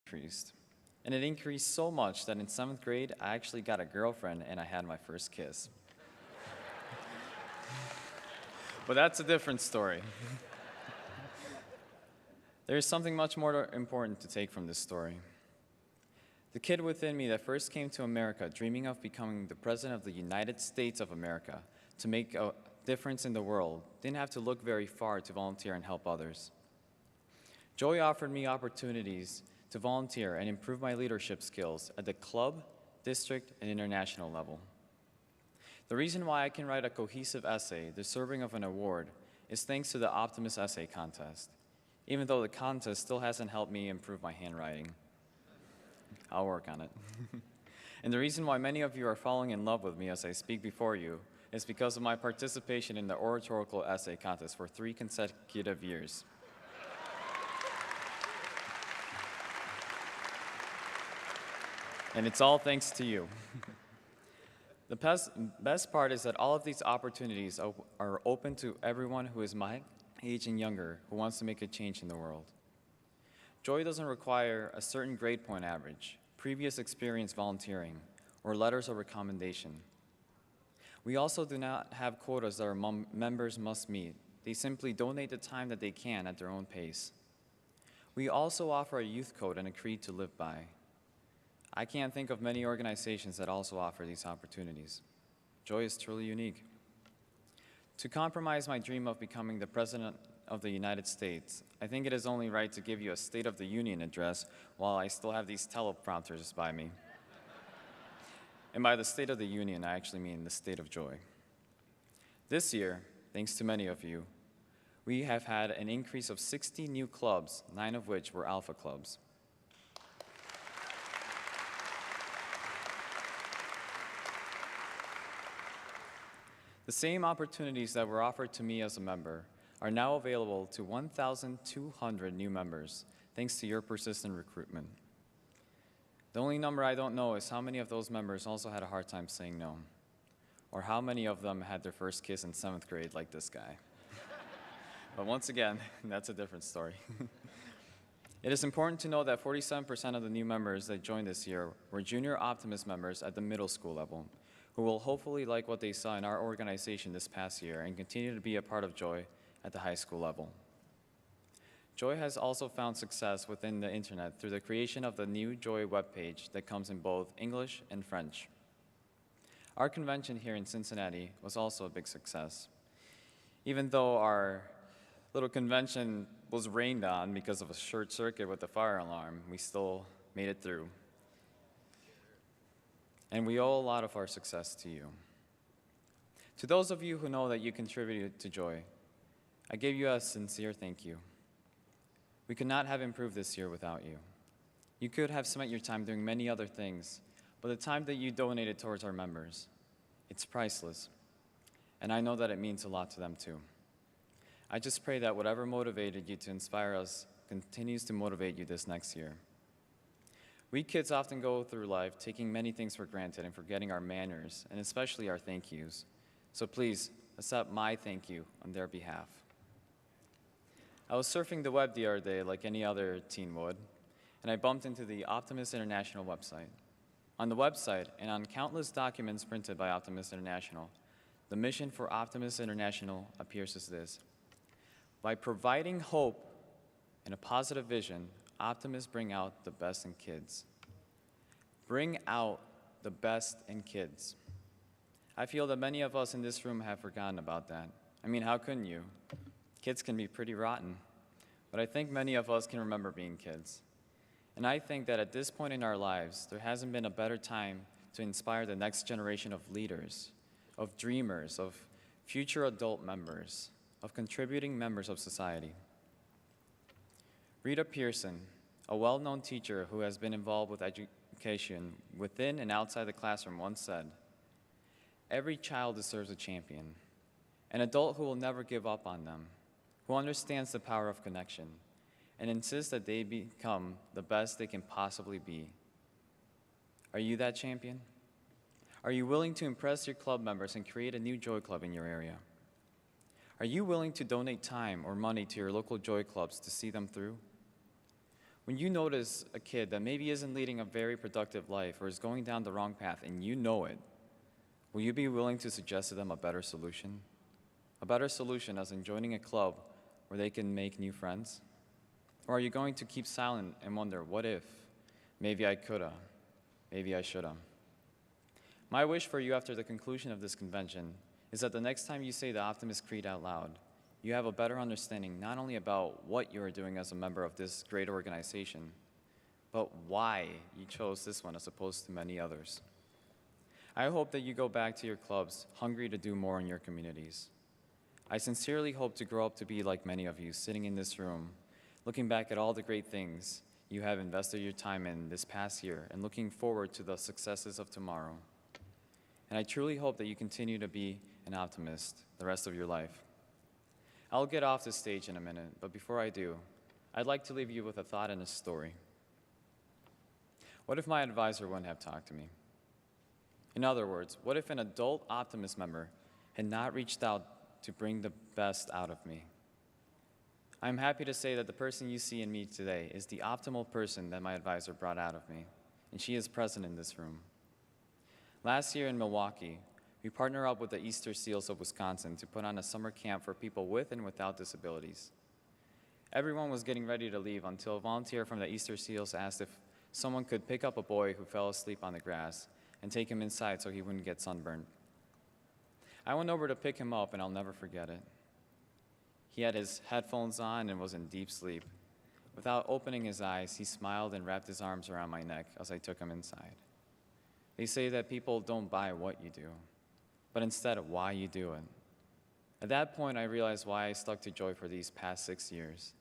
increased. And it increased so much that in 7th grade, I actually got a girlfriend and I had my first kiss. But that's a different story. There is something much more important to take from this story. The kid within me that first came to America dreaming of becoming the President of the United States of America to make a difference in the world didn't have to look very far to volunteer and help others. Joy offered me opportunities to volunteer and improve my leadership skills at the club, district, and international level. The reason why I can write a cohesive essay deserving of an award is thanks to the Optimist Essay Contest, even though the contest still hasn't helped me improve my handwriting. I'll work on it. And the reason why many of you are falling in love with me as I speak before you is because of my participation in the oratorical essay contest for 3 consecutive years. And it's all thanks to you. The best part is that all of these opportunities are open to everyone who is my age and younger who wants to make a change in the world. Joy doesn't require a certain grade point average, previous experience volunteering, or letters of recommendation. We also do not have quotas that our members must meet. They simply donate the time that they can at their own pace. We also offer a youth code and a creed to live by. I can't think of many organizations that also offer these opportunities. Joy is truly unique. To compromise my dream of becoming the President of the United States, I think it is only right to give you a State of the Union address while I still have these teleprompters by me. And by the State of the Union, I actually mean the state of joy. This year, thanks to many of you, we have had an increase of 60 new clubs, 9 of which were Alpha clubs. The same opportunities that were offered to me as a member are now available to 1,200 new members, thanks to your persistent recruitment. The only number I don't know is how many of those members also had a hard time saying no, or how many of them had their first kiss in 7th grade like this guy. But once again, that's a different story. It is important to know that 47% of the new members that joined this year were junior Optimist members at the middle school level, who will hopefully like what they saw in our organization this past year and continue to be a part of Joy at the high school level. Joy has also found success within the internet through the creation of the new Joy webpage that comes in both English and French. Our convention here in Cincinnati was also a big success. Even though our little convention was rained on because of a short circuit with the fire alarm, we still made it through. And we owe a lot of our success to you. To those of you who know that you contributed to Joy, I give you a sincere thank you. We could not have improved this year without you. You could have spent your time doing many other things, but the time that you donated towards our members, it's priceless. And I know that it means a lot to them too. I just pray that whatever motivated you to inspire us continues to motivate you this next year. We kids often go through life taking many things for granted and forgetting our manners, and especially our thank yous. So please, accept my thank you on their behalf. I was surfing the web the other day like any other teen would, and I bumped into the Optimist International website. On the website, and on countless documents printed by Optimist International, the mission for Optimist International appears as this: by providing hope and a positive vision, optimists bring out the best in kids. Bring out the best in kids. I feel that many of us in this room have forgotten about that. I mean, how couldn't you? Kids can be pretty rotten, but I think many of us can remember being kids. And I think that at this point in our lives, there hasn't been a better time to inspire the next generation of leaders, of dreamers, of future adult members, of contributing members of society. Rita Pearson, a well-known teacher who has been involved with education within and outside the classroom, once said, "Every child deserves a champion, an adult who will never give up on them, who understands the power of connection, and insists that they become the best they can possibly be." Are you that champion? Are you willing to impress your club members and create a new Joy Club in your area? Are you willing to donate time or money to your local Joy Clubs to see them through? When you notice a kid that maybe isn't leading a very productive life or is going down the wrong path and you know it, will you be willing to suggest to them a better solution? A better solution as in joining a club where they can make new friends? Or are you going to keep silent and wonder, what if? Maybe I coulda, maybe I shoulda. My wish for you after the conclusion of this convention is that the next time you say the Optimist Creed out loud, you have a better understanding not only about what you are doing as a member of this great organization, but why you chose this one as opposed to many others. I hope that you go back to your clubs hungry to do more in your communities. I sincerely hope to grow up to be like many of you sitting in this room, looking back at all the great things you have invested your time in this past year and looking forward to the successes of tomorrow. And I truly hope that you continue to be an optimist the rest of your life. I'll get off the stage in a minute, but before I do, I'd like to leave you with a thought and a story. What if my advisor wouldn't have talked to me? In other words, what if an adult Optimist member had not reached out to bring the best out of me? I'm happy to say that the person you see in me today is the optimal person that my advisor brought out of me, and she is present in this room. Last year in Milwaukee, we partnered up with the Easter Seals of Wisconsin to put on a summer camp for people with and without disabilities. Everyone was getting ready to leave until a volunteer from the Easter Seals asked if someone could pick up a boy who fell asleep on the grass and take him inside so he wouldn't get sunburned. I went over to pick him up, and I'll never forget it. He had his headphones on and was in deep sleep. Without opening his eyes, he smiled and wrapped his arms around my neck as I took him inside. They say that people don't buy what you do, but instead why you do it. At that point, I realized why I stuck to Joy for these past 6 years.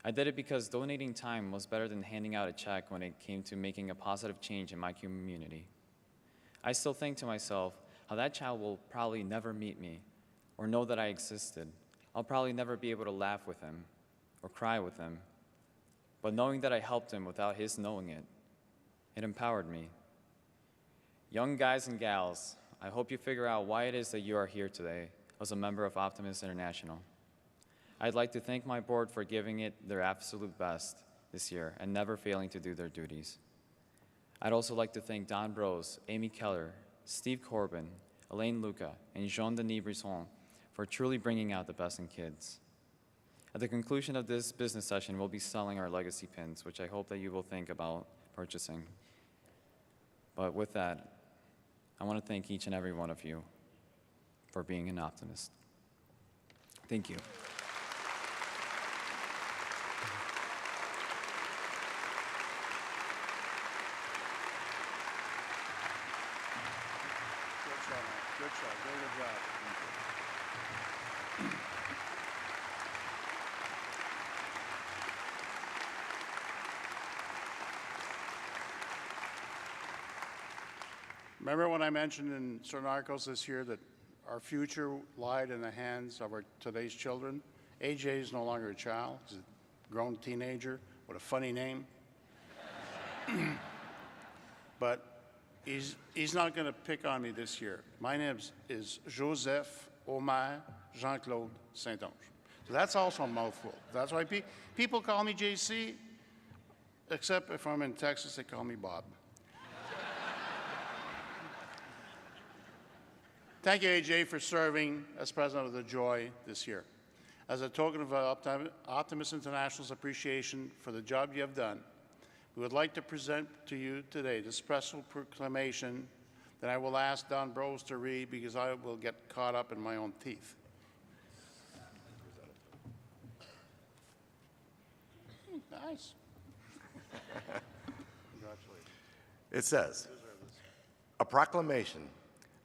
I did it because donating time was better than handing out a check when it came to making a positive change in my community. I still think to myself how that child will probably never meet me or know that I existed. I'll probably never be able to laugh with him or cry with him. But knowing that I helped him without his knowing it, it empowered me. Young guys and gals, I hope you figure out why it is that you are here today as a member of Optimist International. I'd like to thank my board for giving it their absolute best this year and never failing to do their duties. I'd also like to thank Don Brose, Amy Keller, Steve Corbin, Elaine Luca, and Jean-Denis Brisson for truly bringing out the best in kids. At the conclusion of this business session, we'll be selling our legacy pins, which I hope that you will think about purchasing. But with that, I want to thank each and every one of you for being an optimist. Thank you. Good job. Very good job. Remember when I mentioned in certain articles this year that our future lied in the hands of today's children? AJ is no longer a child. He's a grown teenager with a funny name. But he's not going to pick on me this year. My name is Joseph Omer Jean-Claude Saint-Onge. So that's also a mouthful. That's why people call me JC, except if I'm in Texas, they call me Bob. Thank you, AJ, for serving as president of the Joy this year. As a token of Optimist International's appreciation for the job you have done, we would like to present to you today the special proclamation that I will ask Don Brose to read because I will get caught up in my own teeth. Nice. Congratulations. It says, a proclamation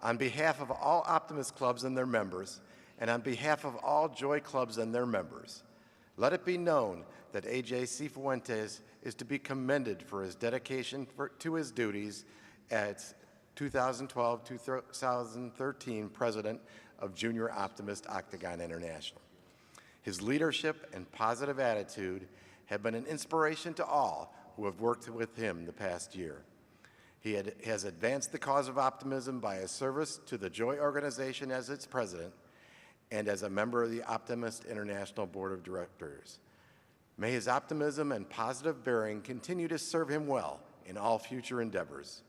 on behalf of all Optimist clubs and their members, and on behalf of all Joy clubs and their members, let it be known that A.J. Cifuentes is to be commended for his dedication to his duties as 2012-2013 President of Junior Optimist Octagon International. His leadership and positive attitude have been an inspiration to all who have worked with him the past year. He has advanced the cause of optimism by his service to the Joy organization as its president and as a member of the Optimist International Board of Directors. May his optimism and positive bearing continue to serve him well in all future endeavors.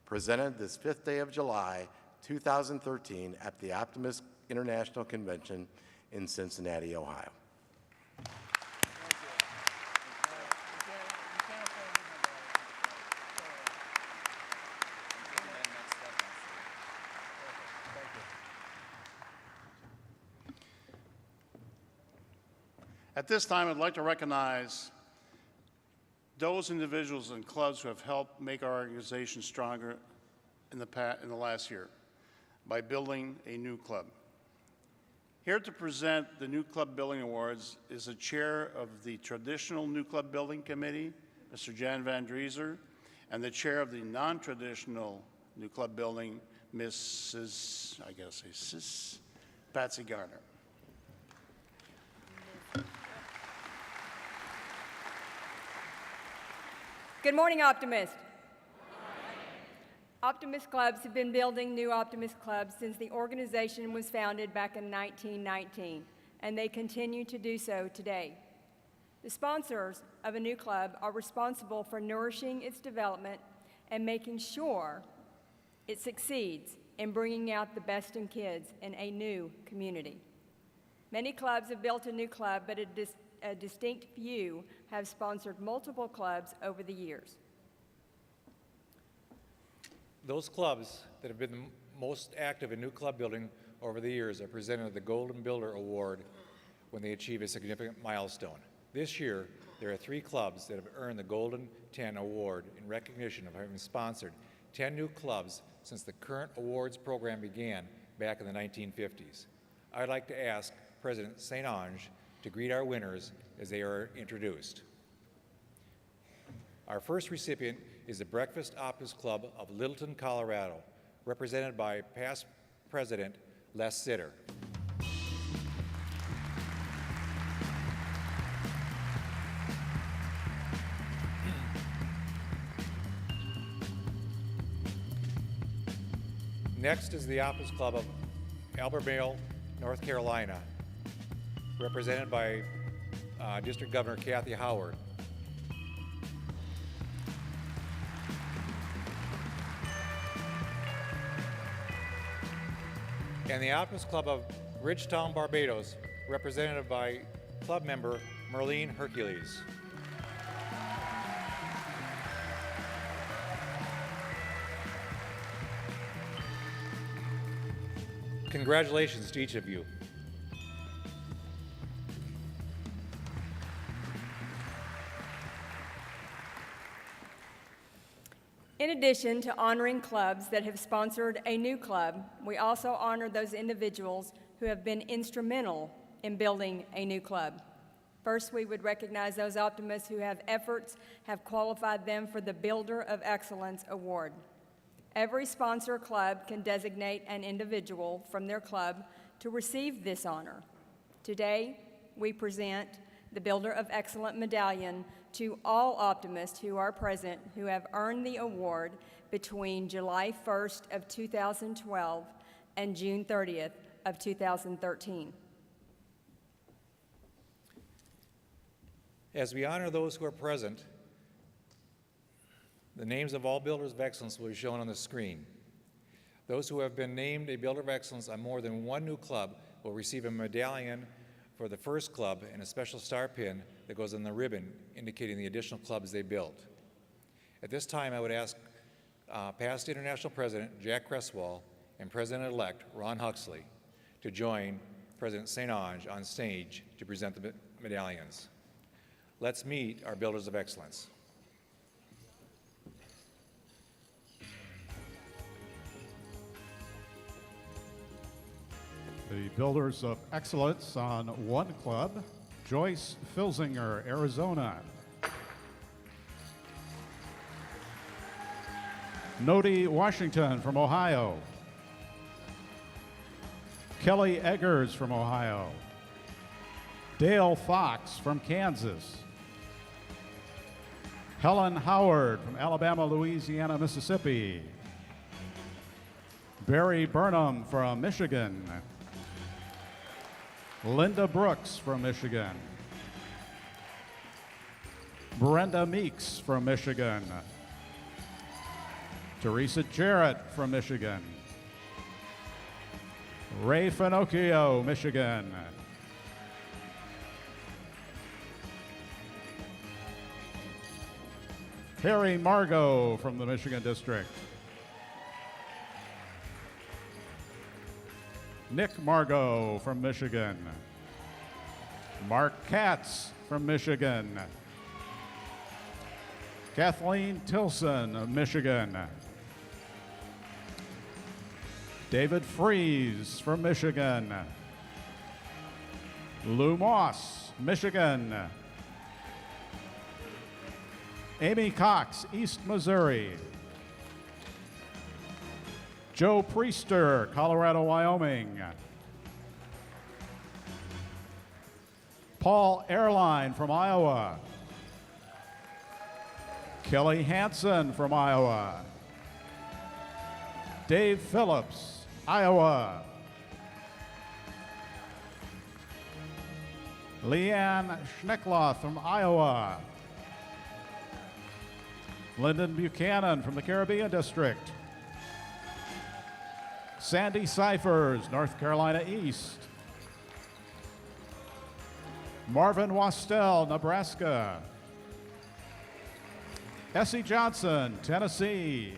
Presented this 5th day of July, 2013 at the Optimist International Convention in Cincinnati, Ohio. At this time, I'd like to recognize those individuals and clubs who have helped make our organization stronger in the last year by building a new club. Here to present the New Club Building Awards is the chair of the Traditional New Club Building Committee, Mr. Jan Van Drieser, and the chair of the Non-Traditional New Club Building, Mrs. I gotta say, Sis Patsy Garner. Good morning, Optimist. Optimist clubs have been building new Optimist clubs since the organization was founded back in 1919, and they continue to do so today. The sponsors of a new club are responsible for nourishing its development and making sure it succeeds in bringing out the best in kids in a new community. Many clubs have built a new club, but a distinct few have sponsored multiple clubs over the years. Those clubs that have been the most active in new club building over the years are presented the Golden Builder Award when they achieve a significant milestone. This year, there are 3 clubs that have earned the Golden 10 Award in recognition of having sponsored 10 new clubs since the current awards program began back in the 1950s. I'd like to ask President St. Ange to greet our winners as they are introduced. Our first recipient is the Breakfast Optimist Club of Littleton, Colorado, represented by past president Les Sitter. Next is the Optimist Club of Albemarle, North Carolina, represented by District Governor Kathy Howard. And the Optimist Club of Ridgetown, Barbados, represented by club member Merlene Hercules. Congratulations to each of you. In addition to honoring clubs that have sponsored a new club, we also honor those individuals who have been instrumental in building a new club. First, we would recognize those optimists whose efforts have qualified them for the Builder of Excellence Award. Every sponsor club can designate an individual from their club to receive this honor. Today, we present the Builder of Excellence Medallion to all optimists who are present who have earned the award between July 1st of 2012 and June 30th of 2013. As we honor those who are present, the names of all Builders of Excellence will be shown on the screen. Those who have been named a Builder of Excellence on more than one new club will receive a medallion for the first club and a special star pin that goes on the ribbon indicating the additional clubs they built. At this time, I would ask past International President Jack Cresswell and President-elect Ron Huxley to join President St. Ange on stage to present the medallions. Let's meet our Builders of Excellence. The Builders of Excellence on one club, Joyce Filzinger, Arizona. Nodi Washington from Ohio. Kelly Eggers from Ohio. Dale Fox from Kansas. Helen Howard from Alabama, Louisiana, Mississippi. Barry Burnham from Michigan. Linda Brooks from Michigan. Brenda Meeks from Michigan. Teresa Jarrett from Michigan. Ray Finocchio, Michigan. Harry Margot from the Michigan District. Nick Margot from Michigan. Mark Katz from Michigan. Kathleen Tilson of Michigan. David Fries from Michigan. Lou Moss, Michigan. Amy Cox, East Missouri. Joe Priester, Colorado, Wyoming. Paul Airline from Iowa. Kelly Hansen from Iowa. Dave Phillips, Iowa. Leanne Schneckloth from Iowa. Lyndon Buchanan from the Caribbean District. Sandy Cyphers, North Carolina East. Marvin Wastel, Nebraska. Essie Johnson, Tennessee.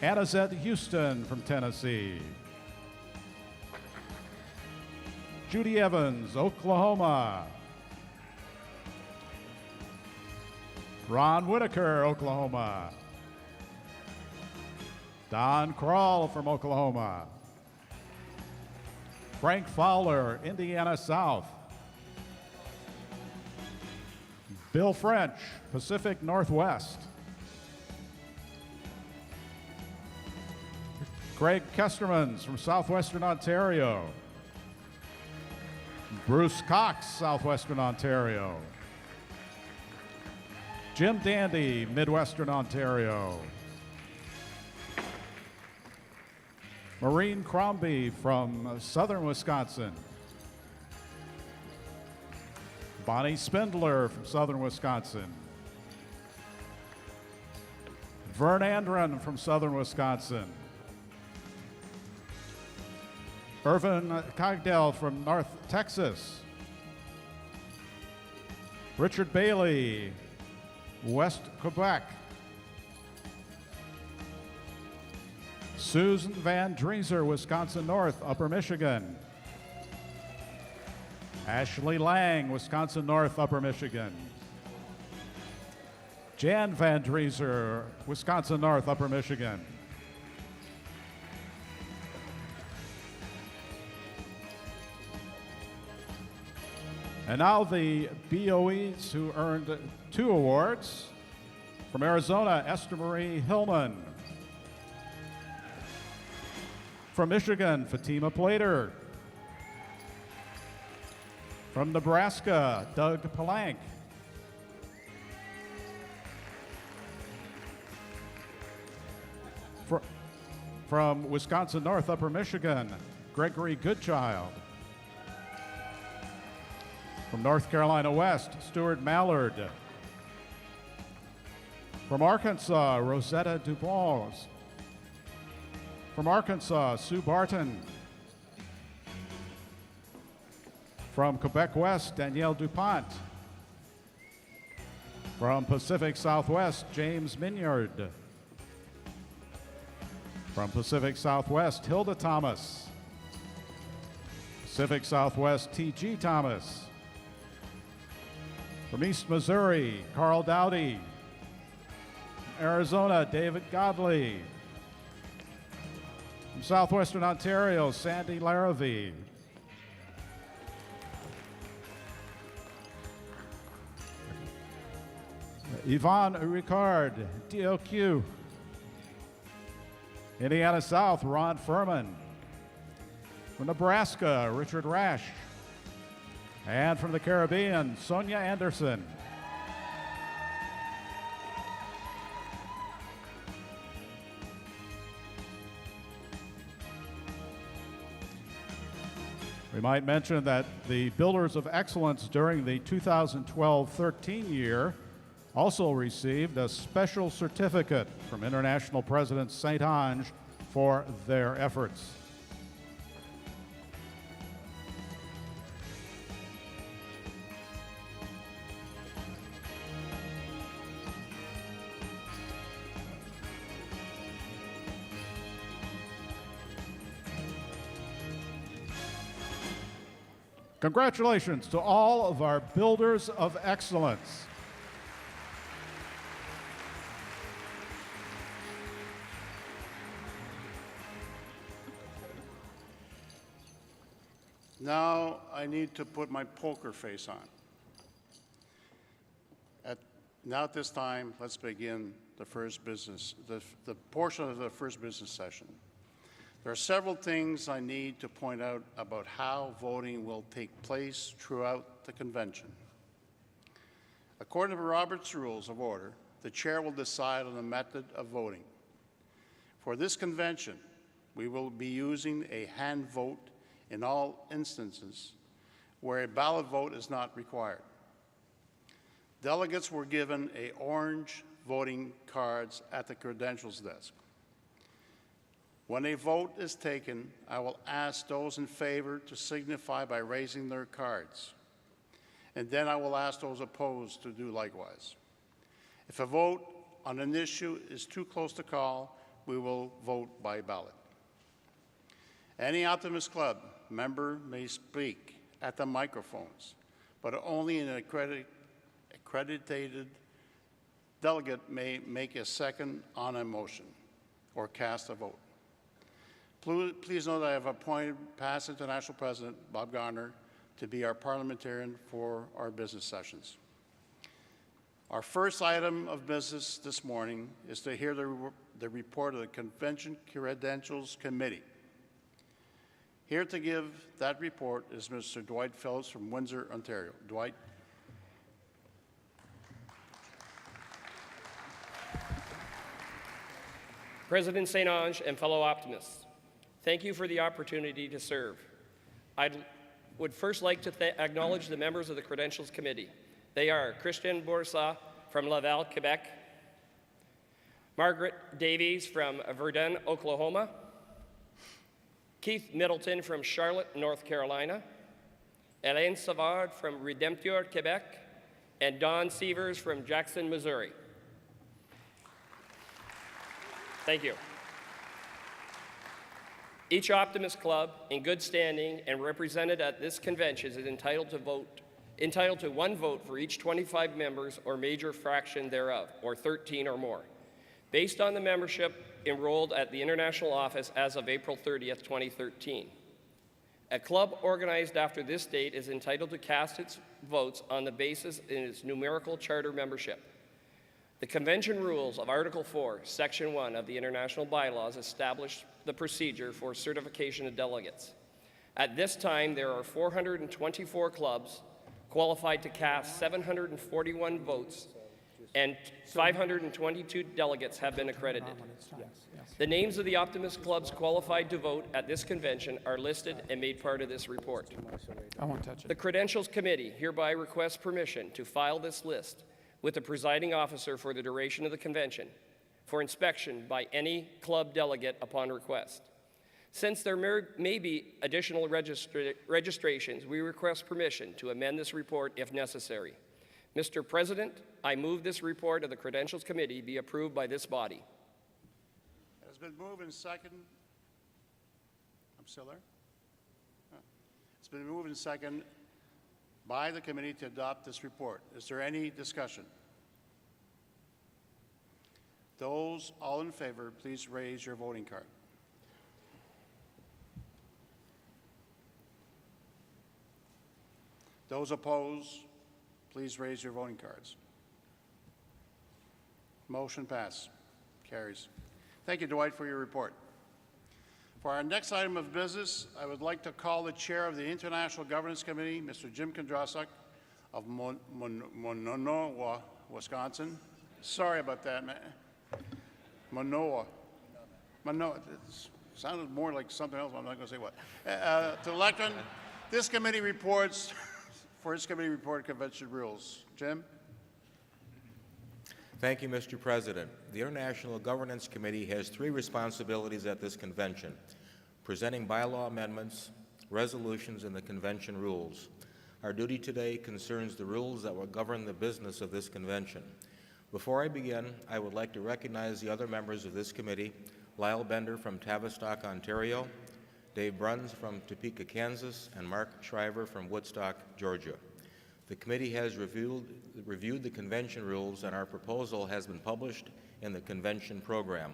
Annazette Houston from Tennessee. Judy Evans, Oklahoma. Ron Whitaker, Oklahoma. Don Kroll from Oklahoma. Frank Fowler, Indiana South. Bill French, Pacific Northwest. Craig Kestermans from Southwestern Ontario. Bruce Cox, Southwestern Ontario. Jim Dandy, Midwestern Ontario. Maureen Crombie from Southern Wisconsin. Bonnie Spindler from Southern Wisconsin. Vern Andron from Southern Wisconsin. Irvin Cogdell from North Texas. Richard Bailey, West Quebec. Susan Van Dreeser, Wisconsin North, Upper Michigan. Ashley Lang, Wisconsin North, Upper Michigan. Jan Van Dreeser, Wisconsin North, Upper Michigan. And now the BOEs who earned 2 awards. From Arizona, Esther Marie Hillman. From Michigan, Fatima Plater. From Nebraska, Doug Palank. From Wisconsin North, Upper Michigan, Gregory Goodchild. From North Carolina West, Stuart Mallard. From Arkansas, Rosetta Dupont. From Arkansas, Sue Barton. From Quebec West, Danielle DuPont. From Pacific Southwest, James Minyard. From Pacific Southwest, Hilda Thomas. Pacific Southwest, T.G. Thomas. From East Missouri, Carl Dowdy. Arizona, David Godley. From Southwestern Ontario, Sandy Larrabee. Yvonne Ricard, DOQ. Indiana South, Ron Furman. From Nebraska, Richard Rash. And from the Caribbean, Sonia Anderson. We might mention that the Builders of Excellence during the 2012-13 year also received a special certificate from International President St. Ange for their efforts. Congratulations to all of our Builders of Excellence. Now I need to put my poker face on. Now at this time, let's begin the first business, the portion of the first business session. There are several things I need to point out about how voting will take place throughout the convention. According to Robert's Rules of Order, the chair will decide on the method of voting. For this convention, we will be using a hand vote in all instances where a ballot vote is not required. Delegates were given orange voting cards at the credentials desk. When a vote is taken, I will ask those in favor to signify by raising their cards, and then I will ask those opposed to do likewise. If a vote on an issue is too close to call, we will vote by ballot. Any Optimist Club member may speak at the microphones, but only an accredited delegate may make a second on a motion or cast a vote. Please know that I have appointed past International President Bob Garner to be our parliamentarian for our business sessions. Our first item of business this morning is to hear the report of the Convention Credentials Committee. Here to give that report is Mr. Dwight Phillips from Windsor, Ontario. Dwight. President St. Ange and fellow Optimists, thank you for the opportunity to serve. I would first like to acknowledge the members of the Credentials Committee. They are Christian Bourassa from Laval, Quebec, Margaret Davies from Verdun, Oklahoma, Keith Middleton from Charlotte, North Carolina, Hélène Savard from Redempteur, Quebec, and Don Sievers from Jackson, Missouri. Thank you. Each Optimist Club in good standing and represented at this convention is entitled to one vote for each 25 members or major fraction thereof, or 13 or more, based on the membership enrolled at the International Office as of April 30th, 2013. A club organized after this date is entitled to cast its votes on the basis in its numerical charter membership. The convention rules of Article 4, Section 1 of the International Bylaws establish the procedure for certification of delegates. At this time, there are 424 clubs qualified to cast 741 votes, and 522 delegates have been accredited. The names of the Optimist clubs qualified to vote at this convention are listed and made part of this report. I won't touch it. The Credentials Committee hereby requests permission to file this list with the presiding officer for the duration of the convention for inspection by any club delegate upon request. Since there may be additional registrations, we request permission to amend this report if necessary. Mr. President, I move this report of the Credentials Committee be approved by this body. It has been moved and seconded. I'm still there? It's been moved and seconded by the committee to adopt this report. Is there any discussion? Those all in favor, please raise your voting card. Those opposed, please raise your voting cards. Motion passed. Carries. Thank you, Dwight, for your report. For our next item of business, I would like to call the chair of the International Governance Committee, Mr. Jim Kondrasuk of Monowa, Wisconsin. Sorry about that, man. Manoa. It sounded more like something else. I'm not going to say what. To elect This committee reports, for its committee report, convention rules. Jim? Thank you, Mr. President. The International Governance Committee has 3 responsibilities at this convention: presenting bylaw amendments, resolutions, and the convention rules. Our duty today concerns the rules that will govern the business of this convention. Before I begin, I would like to recognize the other members of this committee: Lyle Bender from Tavistock, Ontario, Dave Bruns from Topeka, Kansas, and Mark Shriver from Woodstock, Georgia. The committee has reviewed the convention rules, and our proposal has been published in the convention program.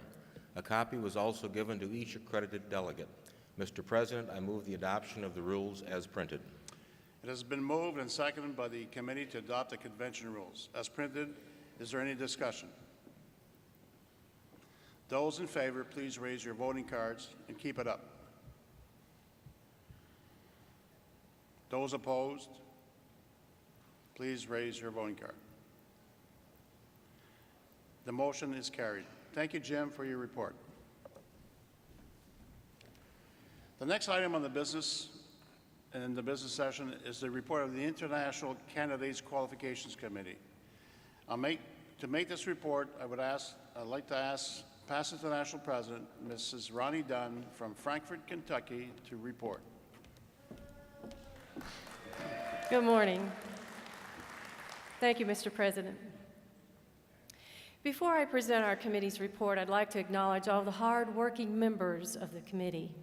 A copy was also given to each accredited delegate. Mr. President, I move the adoption of the rules as printed. It has been moved and seconded by the committee to adopt the convention rules. As printed, is there any discussion? Those in favor, please raise your voting cards and keep it up. Those opposed, please raise your voting card. The motion is carried. Thank you, Jim, for your report. The next item on the business session is the report of the International Candidates Qualifications Committee. To make this report, I'd like to pass it to the National President, Mrs. Ronnie Dunn from Frankfort, Kentucky, to report. Good morning. Thank you, Mr. President. Before I present our committee's report, I'd like to acknowledge all the hard-working members of the committee.